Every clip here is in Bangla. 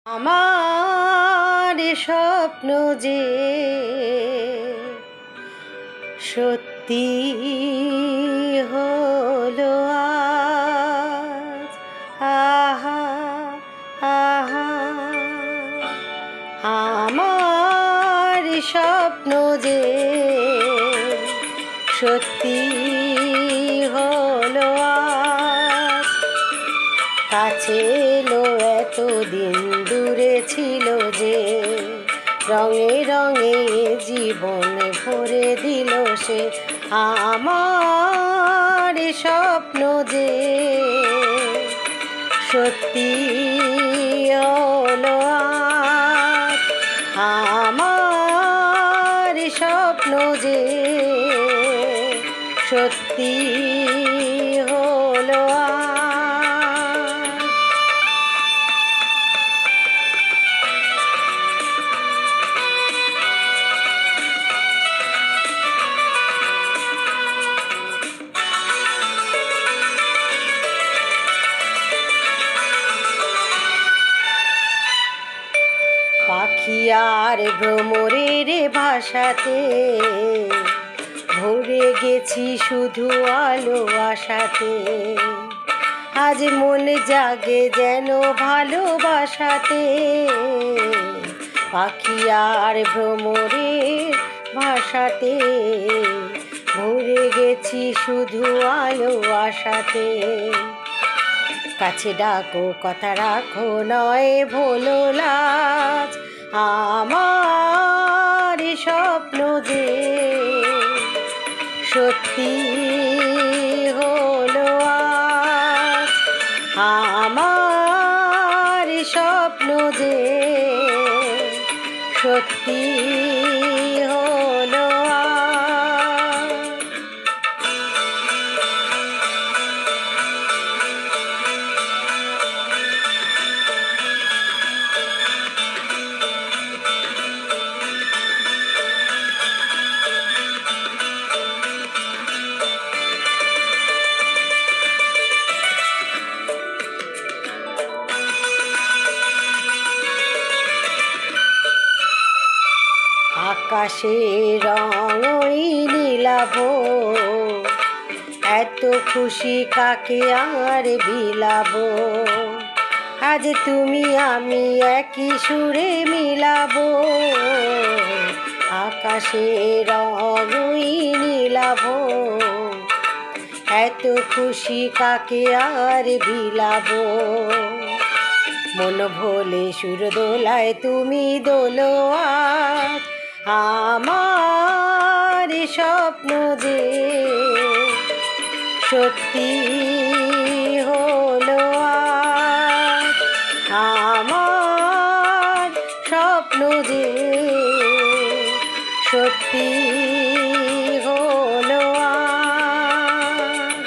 আমার স্বপ্ন যে সত্যি হলো আজ। আহা আহা আমার স্বপ্ন যে সত্যি হলো আজ। কাছে এলো এতদিন দূরে ছিল যে, রঙে রঙে জীবন ভরে দিল সে। আমার স্বপ্ন যে সত্যি হলো আজ। আমার স্বপ্ন যে সত্যি হলো আজ। পাখি আর ভ্রমরের ভাষাতে ভরে গেছি শুধু আলো আশাতে। আজ মন জাগে যেন ভালোবাসাতে। পাখি আর ভ্রমরের ভাষাতে ভরে গেছি শুধু আলো আশাতে। কাছে ডাকো কথা রাখো নয় ভোলো লাজ। আমার স্বপ্ন যে সত্যি হলো আজ। আমার স্বপ্ন যে সত্যি হলো আজ। আকাশে রঙই নীলাভ, এত খুশি কাকে আর বিলাবো। আজ তুমি আমি একই সুরে মিলাবো। আকাশে রঙই নীলাভ, এত খুশি কাকে আর বিলাবো। মন ভোলে সুর দোলায় তুমি দোলো আজ। আমার স্বপ্ন যে সত্যি হলো আজ। আমার স্বপ্ন যে সত্যি হলো আজ।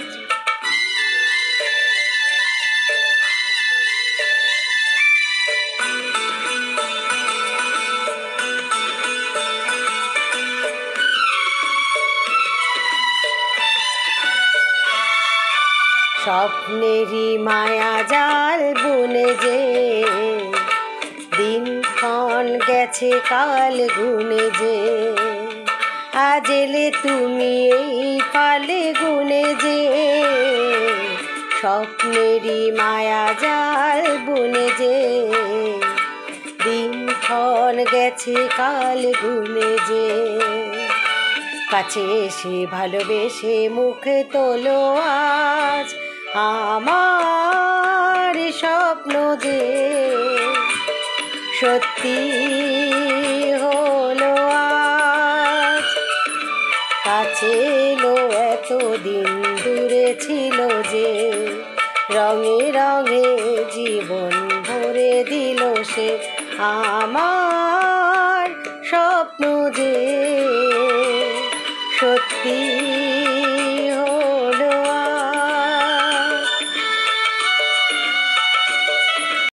স্বপ্নেরই মায়া জাল বুনে যে, দিনক্ষণ গেছে কাল গুনে যে। আজ এলে তুমি এই পালে গুনে যে। স্বপ্নেরই মায়া জাল বুনে যে, দিনক্ষণ গেছে কাল গুনে যে। কাছে এসে ভালোবেসে মুখে তোলো আজ। আমার স্বপ্ন যে সত্যি হলো আজ। কাছে এলো এতদিন দূরে ছিল যে, রঙে রঙে জীবন ভরে দিল সে। আমার স্বপ্ন যে সত্যি